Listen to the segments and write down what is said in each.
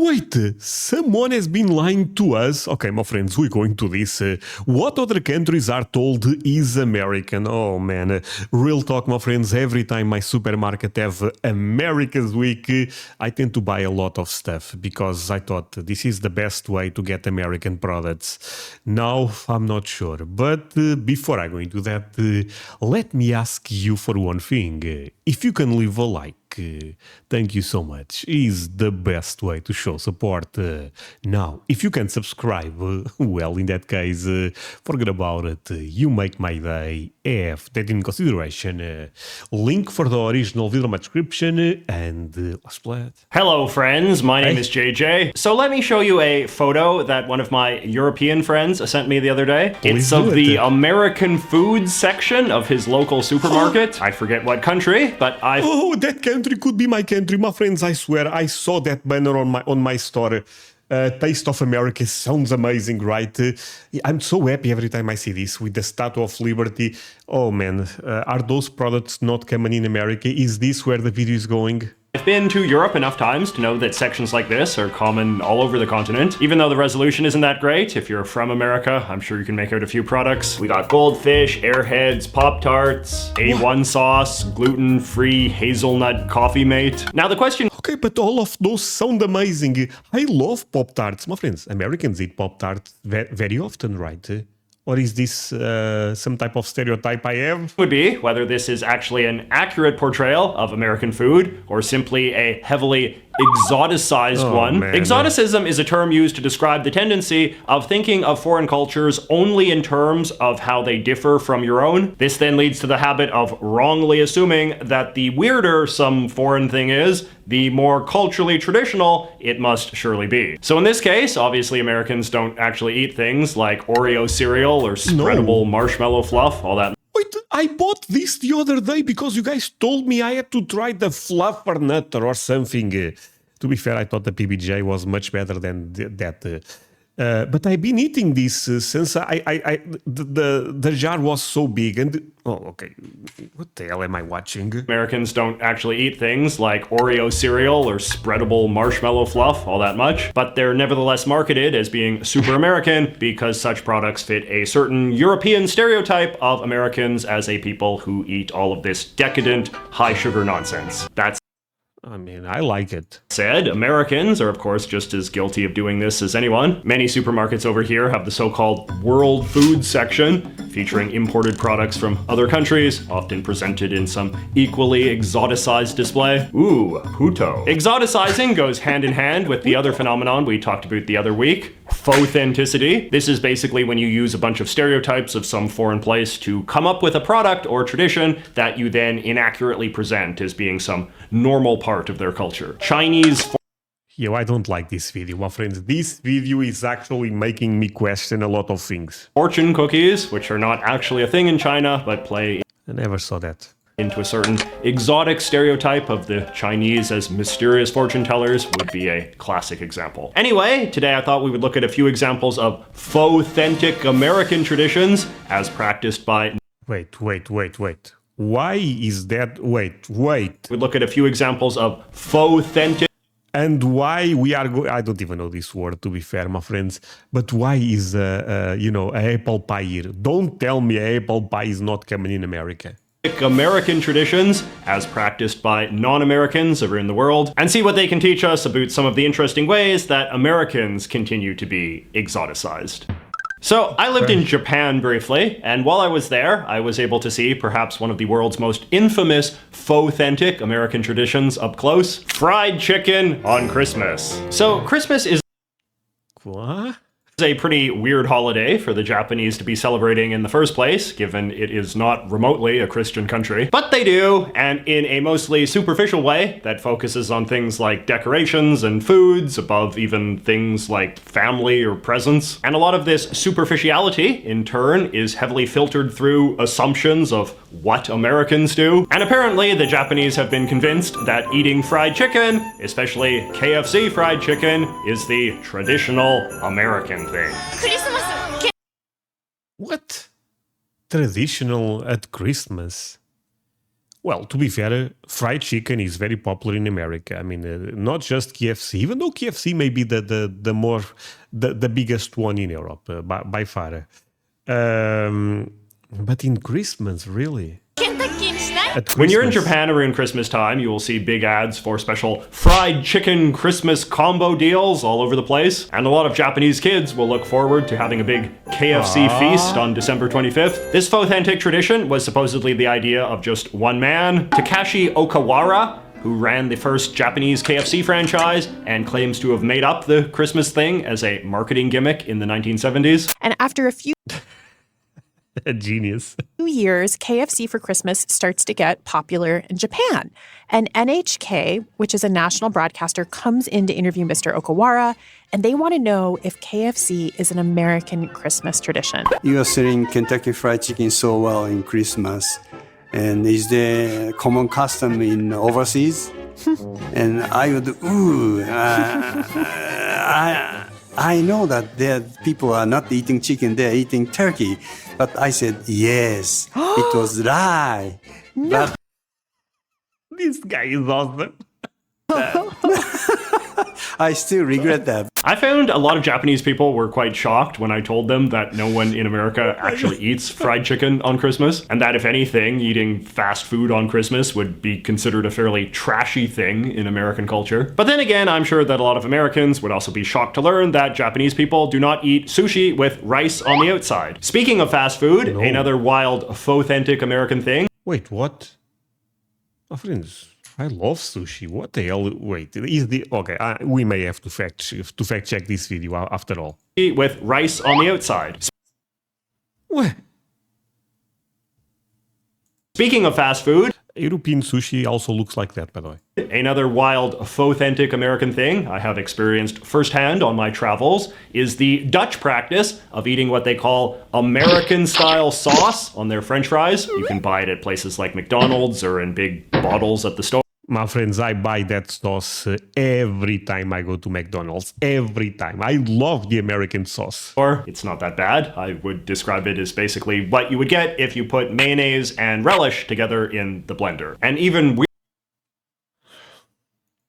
Wait, someone has been lying to us. Okay, my friends, we're going to this. What other countries are told is American? Oh man, real talk, my friends. Every time my supermarket have America's Week, I tend to buy a lot of stuff because I thought this is the best way to get American products. Now, I'm not sure. But before I go into that, let me ask you for one thing. If you can leave a like, thank you so much. Is the best way to show support. Now, if you can subscribe, well, in that case, forget about it. You make my day. Have that in consideration. Link for the original video in my description, and let's play it. Hello, friends. My name is JJ. So let me show you a photo that one of my European friends sent me the other day. It's of the American food section of his local supermarket. I forget what country, but Oh, that country could be my country, my friends. I swear, I saw that banner on my store. Taste of America sounds amazing, right? I'm so happy every time I see this with the Statue of Liberty. Oh man, are those products not coming in America? Is this where the video is going? I've been to Europe enough times to know that sections like this are common all over the continent. Even though the resolution isn't that great, if you're from America, I'm sure you can make out a few products. We got Goldfish, Airheads, Pop-Tarts, A1 sauce, gluten-free hazelnut coffee mate. Now the question... Okay, but all of those sound amazing. I love Pop-Tarts. My friends, Americans eat Pop-Tarts very often, right? Or is this some type of stereotype I have? Would be whether this is actually an accurate portrayal of American food or simply a heavily exoticized one. Man. Exoticism is a term used to describe the tendency of thinking of foreign cultures only in terms of how they differ from your own. This then leads to the habit of wrongly assuming that the weirder some foreign thing is, the more culturally traditional it must surely be. So in this case, obviously Americans don't actually eat things like Oreo cereal or spreadable marshmallow fluff, all that. Wait, I bought this the other day because you guys told me I had to try the fluffer nutter or something. To be fair, I thought the PBJ was much better than that. But I've been eating this since the jar was so big and... Oh, okay. What the hell am I watching? Americans don't actually eat things like Oreo cereal or spreadable marshmallow fluff all that much, but they're nevertheless marketed as being super American because such products fit a certain European stereotype of Americans as a people who eat all of this decadent, high sugar nonsense. That's I mean, I like it. Said, Americans are of course just as guilty of doing this as anyone. Many supermarkets over here have the so-called world food section, featuring imported products from other countries, often presented in some equally exoticized display. Ooh, Huto. Exoticizing goes hand in hand with the other phenomenon we talked about the other week, faux-authenticity. This is basically when you use a bunch of stereotypes of some foreign place to come up with a product or tradition that you then inaccurately present as being some normal part of their culture. Chinese... Yo, I don't like this video, my friends. This video is actually making me question a lot of things. Fortune cookies, which are not actually a thing in China, but play... I never saw that. Into a certain exotic stereotype of the Chinese as mysterious fortune tellers would be a classic example. Anyway, today I thought we would look at a few examples of faux-authentic American traditions as practiced by... Wait. Why is that? Wait. We'd look at a few examples of faux-authentic... And why we are I don't even know this word, to be fair, my friends. But why is, a apple pie here? Don't tell me apple pie is not coming in America. American traditions as practiced by non-Americans around the world, and see what they can teach us about some of the interesting ways that Americans continue to be exoticized. So I lived in Japan briefly, and while I was there, I was able to see perhaps one of the world's most infamous faux-authentic American traditions up close: fried chicken on Christmas. So Christmas is What? a pretty weird holiday for the Japanese to be celebrating in the first place, given it is not remotely a Christian country. But they do, and in a mostly superficial way that focuses on things like decorations and foods above even things like family or presents. And a lot of this superficiality, in turn, is heavily filtered through assumptions of what Americans do. And apparently the Japanese have been convinced that eating fried chicken, especially KFC fried chicken, is the traditional American thing. What? Traditional at Christmas? Well, to be fair, fried chicken is very popular in America. I mean, not just KFC, even though KFC may be the biggest one in Europe by far. But in Christmas, really? At When you're in Christmas? Japan around Christmas time, you will see big ads for special fried chicken Christmas combo deals all over the place. And a lot of Japanese kids will look forward to having a big KFC feast on December 25th. This authentic tradition was supposedly the idea of just one man, Takashi Okawara, who ran the first Japanese KFC franchise and claims to have made up the Christmas thing as a marketing gimmick in the 1970s. And after a few A genius. years, KFC for Christmas starts to get popular in Japan. And NHK, which is a national broadcaster, comes in to interview Mr. Okawara, and they want to know if KFC is an American Christmas tradition. You are selling Kentucky Fried Chicken so well in Christmas. And is there common custom in overseas? And I would, I know that there people are not eating chicken, they're eating turkey. But I said, yes, it was lie. But This guy is awesome. I still regret that. I found a lot of Japanese people were quite shocked when I told them that no one in America actually eats fried chicken on Christmas, and that if anything, eating fast food on Christmas would be considered a fairly trashy thing in American culture. But then again, I'm sure that a lot of Americans would also be shocked to learn that Japanese people do not eat sushi with rice on the outside. Speaking of fast food, another wild, authentic American thing. Wait, what? My friends, I love sushi. What the hell? Wait, is the okay? We may have to fact check this video after all. With rice on the outside. What? Speaking of fast food, European sushi also looks like that, by the way. another wild, authentic American thing I have experienced firsthand on my travels is the Dutch practice of eating what they call American-style sauce on their French fries. You can buy it at places like McDonald's or in big bottles at the store. My friends, I buy that sauce every time I go to McDonald's. Every time. I love the American sauce. Or it's not that bad. I would describe it as basically what you would get if you put mayonnaise and relish together in the blender. And even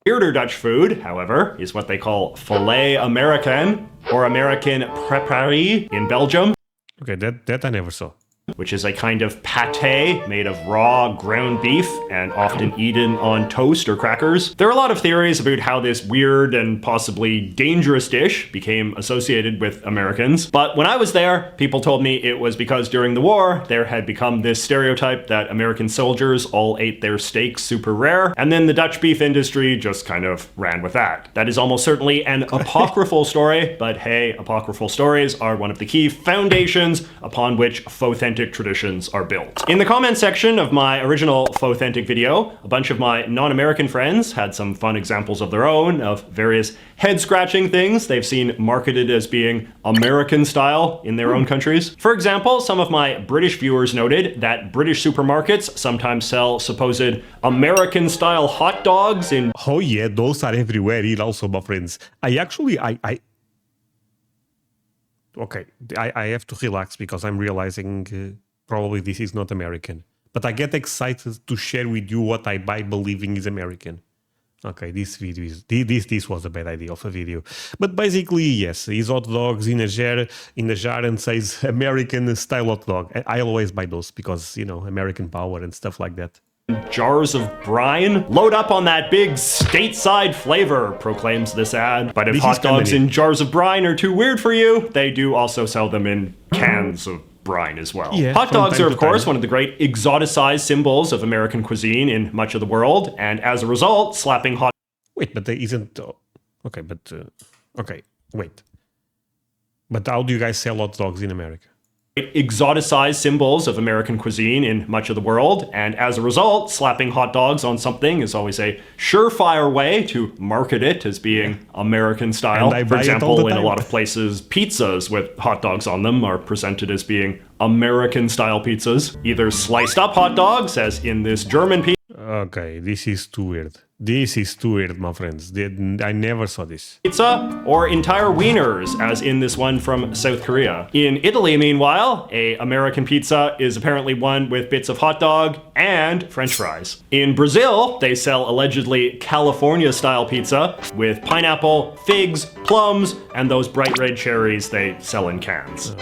weirder Dutch food, however, is what they call filet Americain or American préparé in Belgium, Okay, that I never saw. which is a kind of pate made of raw ground beef and often eaten on toast or crackers. There are a lot of theories about how this weird and possibly dangerous dish became associated with Americans, but when I was there, people told me it was because during the war, there had become this stereotype that American soldiers all ate their steaks super rare, and then the Dutch beef industry just kind of ran with that. That is almost certainly an apocryphal story, but hey, apocryphal stories are one of the key foundations upon which authentic traditions are built. In the comment section of my original authentic video, a bunch of my non-American friends had some fun examples of their own of various head-scratching things they've seen marketed as being American style in their own countries. For example, some of my British viewers noted that British supermarkets sometimes sell supposed American style hot dogs in Oh yeah, those are everywhere here also, my friends. Okay, I have to relax because I'm realizing probably this is not American. But I get excited to share with you what I buy believing is American. Okay, this video is this was a bad idea of a video. But basically, yes, it's hot dogs in a jar and says American style hot dog. I always buy those because, you know, American power and stuff like that. jars of brine. Load up on that big stateside flavor, proclaims this ad. But if This is hot dogs coming in. in jars of brine are too weird for you, they do also sell them in cans of brine as well. Yeah, Hot from dogs time are, to of course, time. one of the great exoticized symbols of American cuisine in much of the world, and as a result, slapping hot Wait, but there isn't... okay, but... okay, wait. But how do you guys sell hot dogs in America? exoticized symbols of American cuisine in much of the world, and as a result, slapping hot dogs on something is always a surefire way to market it as being American style. And I For buy it all example, the in a time. lot of places, pizzas with hot dogs on them are presented as being American style pizzas. Either sliced up hot dogs, as in this German pizza, Okay, this is too weird. This is too weird, my friends. I never saw this. Pizza or entire wieners, as in this one from South Korea. In Italy, meanwhile, a American pizza is apparently one with bits of hot dog and French fries. In Brazil, they sell allegedly California-style pizza with pineapple, figs, plums, and those bright red cherries they sell in cans.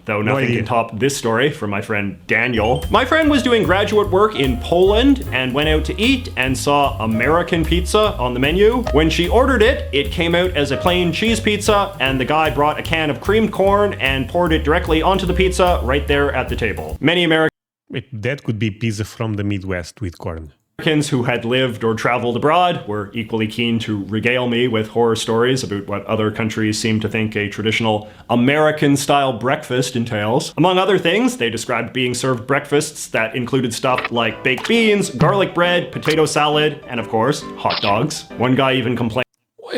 Though nothing can top this story from my friend Daniel. My friend was doing graduate work in Poland and went out to eat and saw American pizza on the menu. When she ordered it, it came out as a plain cheese pizza, and the guy brought a can of creamed corn and poured it directly onto the pizza right there at the table. Many Americans That could be pizza from the Midwest with corn. who had lived or traveled abroad were equally keen to regale me with horror stories about what other countries seem to think a traditional American-style breakfast entails. Among other things, they described being served breakfasts that included stuff like baked beans, garlic bread, potato salad, and of course, hot dogs. One guy even complained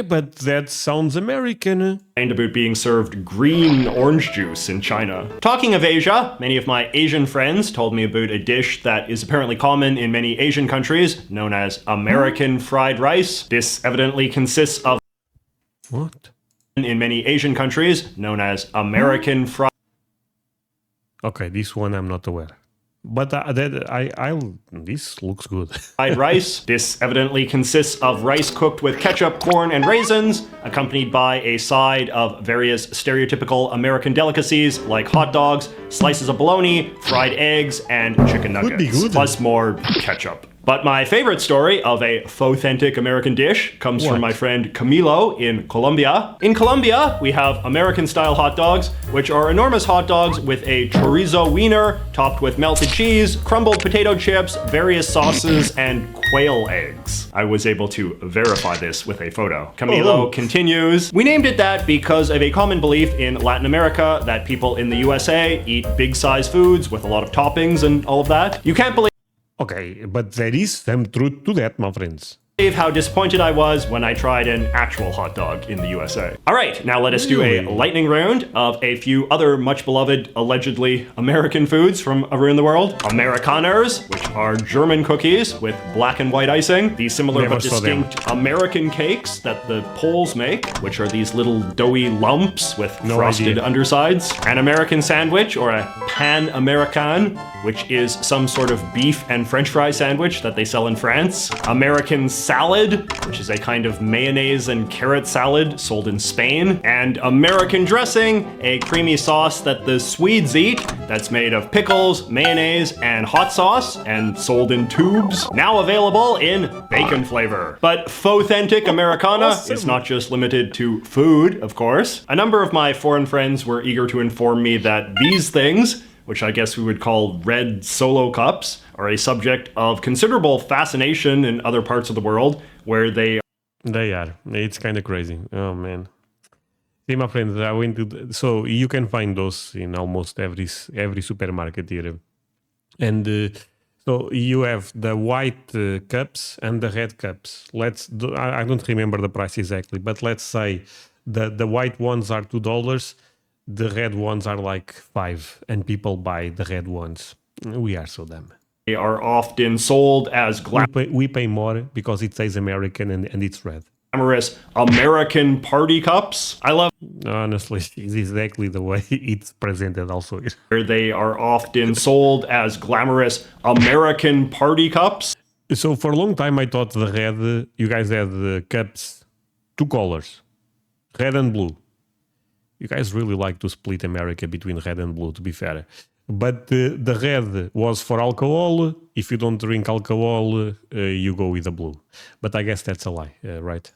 But that sounds American. about being served green orange juice in China. Talking of Asia, many of my Asian friends told me about a dish that is apparently common in many Asian countries, known as American fried rice. This evidently consists of What? in many Asian countries, known as American fried Okay, this one I'm not aware. But this looks good. rice. This evidently consists of rice cooked with ketchup, corn, and raisins, accompanied by a side of various stereotypical American delicacies like hot dogs, slices of bologna, fried eggs, and chicken Could be nuggets, good. plus more ketchup. But my favorite story of a authentic American dish comes from What? my friend Camilo in Colombia. In Colombia, we have American-style hot dogs, which are enormous hot dogs with a chorizo wiener topped with melted cheese, crumbled potato chips, various sauces, and quail eggs. I was able to verify this with a photo. Camilo continues, "We named it that because of a common belief in Latin America that people in the USA eat big-size foods with a lot of toppings and all of that. You can't believe Okay, but there is some truth to that, my friends. how disappointed I was when I tried an actual hot dog in the USA. All right, now let us do a Really? lightning round of a few other much beloved, allegedly American foods from around the world. Amerikaners, which are German cookies with black and white icing. The similar Never but saw them. distinct American cakes that the Poles make, which are these little doughy lumps with No frosted idea. undersides. An American sandwich, or a pan American, which is some sort of beef and french fry sandwich that they sell in France. American salad, which is a kind of mayonnaise and carrot salad sold in Spain. And American dressing, a creamy sauce that the Swedes eat that's made of pickles, mayonnaise, and hot sauce and sold in tubes. Now available in bacon flavor. But faux-authentic Americana is not just limited to food, of course. A number of my foreign friends were eager to inform me that these things, which I guess we would call red solo cups, are a subject of considerable fascination in other parts of the world where they They are. It's kind of crazy. Oh, man. See, my friends, I went to... So you can find those in almost every supermarket here. And so you have the white cups and the red cups. I don't remember the price exactly, but let's say the white ones are $2. The red ones are like $5, and people buy the red ones. We are so dumb. are often sold as We pay more because it says American and it's red. glamorous American party cups. I love Honestly, it's exactly the way it's presented also. where they are often sold as glamorous American party cups. So for a long time, I thought the red, you guys had the cups, two colors, red and blue. You guys really like to split America between red and blue, to be fair. But the red was for alcohol. If you don't drink alcohol, you go with the blue. But I guess that's a lie, right?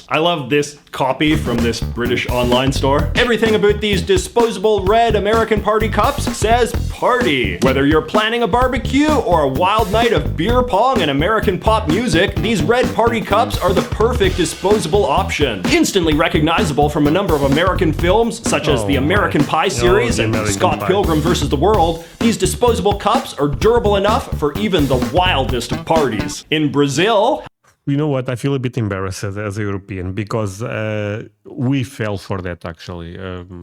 I love this copy from this British online store. Everything about these disposable red American party cups says party. Whether you're planning a barbecue or a wild night of beer pong and American pop music, these red party cups are the perfect disposable option. Instantly recognizable from a number of American films, such as the American Pie series the and American Scott Pie. Pilgrim vs. the World, these disposable cups are durable enough for even the wildest of parties. In Brazil, You know what? I feel a bit embarrassed as a European because we fell for that actually.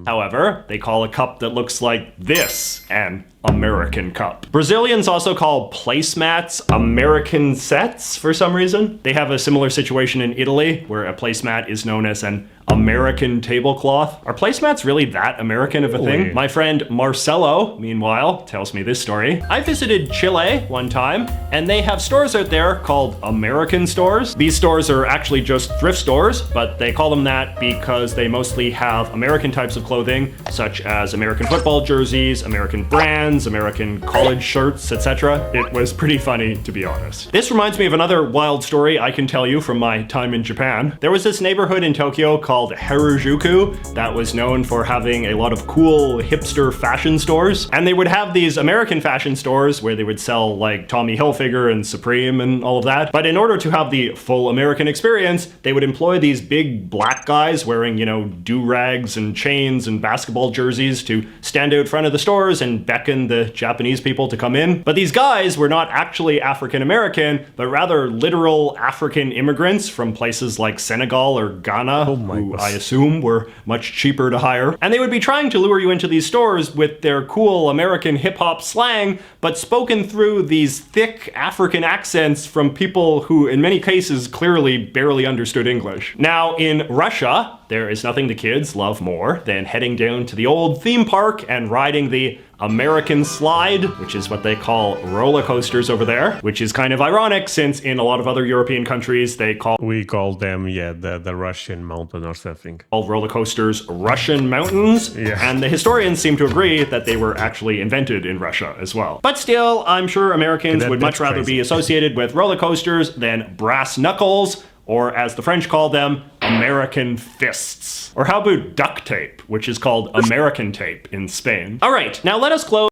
However, they call a cup that looks like this an American cup. Brazilians also call placemats American sets for some reason. They have a similar situation in Italy where a placemat is known as an American tablecloth. Are placemats really that American of a thing? My friend Marcelo, meanwhile, tells me this story. I visited Chile one time, and they have stores out there called American stores. These stores are actually just thrift stores, but they call them that because they mostly have American types of clothing, such as American football jerseys, American brands, American college shirts, etc. It was pretty funny, to be honest. This reminds me of another wild story I can tell you from my time in Japan. There was this neighborhood in Tokyo called Harajuku that was known for having a lot of cool hipster fashion stores. And they would have these American fashion stores where they would sell like Tommy Hilfiger and Supreme and all of that. But in order to have the full American experience, they would employ these big black guys wearing, you know, do-rags and chains and basketball jerseys to stand out front of the stores and beckon the Japanese people to come in. But these guys were not actually African American, but rather literal African immigrants from places like Senegal or Ghana, who I assume were much cheaper to hire. And they would be trying to lure you into these stores with their cool American hip-hop slang, but spoken through these thick African accents from people who, in many cases, clearly barely understood English. Now, in Russia, there is nothing the kids love more than heading down to the old theme park and riding the American slide, which is what they call roller coasters over there, which is kind of ironic since in a lot of other European countries we call them, the Russian mountain or something. Called roller coasters Russian mountains, and the historians seem to agree that they were actually invented in Russia as well. But still, I'm sure Americans would much rather be associated with roller coasters than brass knuckles, or as the French call them, American fists. Or how about duct tape, which is called American tape in Spain. All right, now let us close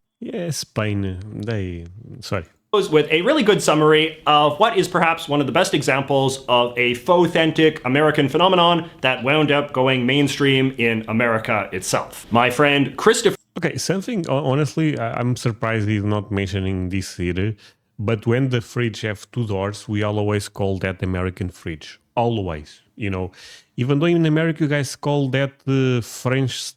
Spain, with a really good summary of what is perhaps one of the best examples of a faux-authentic American phenomenon that wound up going mainstream in America itself. My friend Christopher... Okay, something, honestly, I'm surprised he's not mentioning this here, but when the fridge have two doors, we always call that American fridge. Always, you know. Even though in America you guys call that French...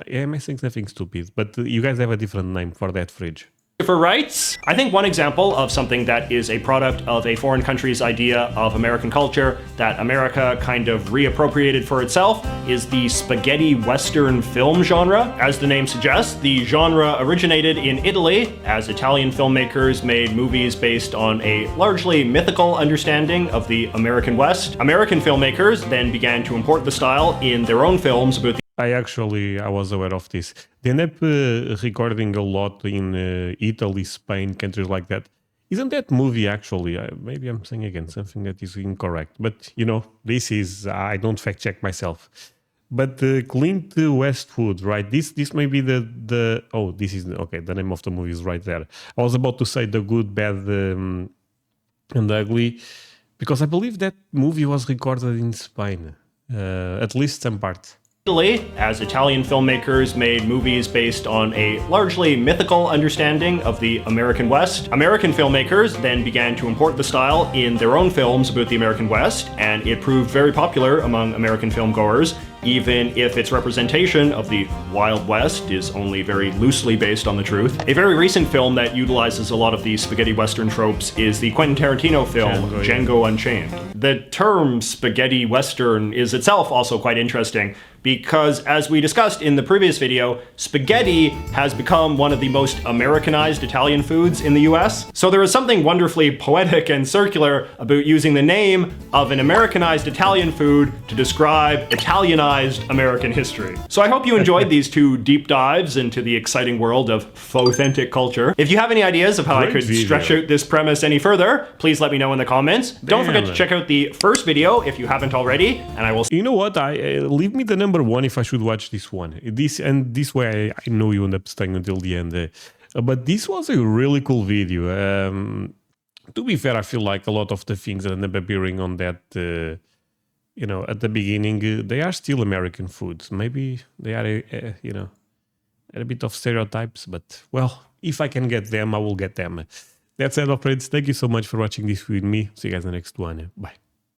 am I saying something stupid? But you guys have a different name for that fridge. writes, I think one example of something that is a product of a foreign country's idea of American culture that America kind of reappropriated for itself is the spaghetti western film genre. As the name suggests, the genre originated in Italy as Italian filmmakers made movies based on a largely mythical understanding of the American West. American filmmakers then began to import the style in their own films about I was aware of this. They end up recording a lot in Italy, Spain, countries like that. Isn't that movie actually, maybe I'm saying again something that is incorrect, but you know, this is, I don't fact check myself. But Clint Westwood, right? This may be the this is, okay, the name of the movie is right there. I was about to say The Good, Bad, and the Ugly, because I believe that movie was recorded in Spain, at least some part. Italy, as Italian filmmakers made movies based on a largely mythical understanding of the American West. American filmmakers then began to import the style in their own films about the American West, and it proved very popular among American filmgoers, even if its representation of the Wild West is only very loosely based on the truth. A very recent film that utilizes a lot of the spaghetti western tropes is the Quentin Tarantino film Django Unchained. The term spaghetti western is itself also quite interesting, because as we discussed in the previous video, spaghetti has become one of the most Americanized Italian foods in the US. So there is something wonderfully poetic and circular about using the name of an Americanized Italian food to describe Italianized American history. So I hope you enjoyed these two deep dives into the exciting world of faux-authentic culture. If you have any ideas of how I could stretch out this premise any further, please let me know in the comments. Don't forget to check out the first video if you haven't already, and I will... You know what? Leave me the number one if I should watch this one. This way I know you end up staying until the end. But this was a really cool video. To be fair, I feel like a lot of the things that end up appearing on that, you know, at the beginning, they are still American foods. Maybe they are, you know, a bit of stereotypes, but well, if I can get them, I will get them. That's it, my friends. Thank you so much for watching this with me. See you guys in the next one. Bye.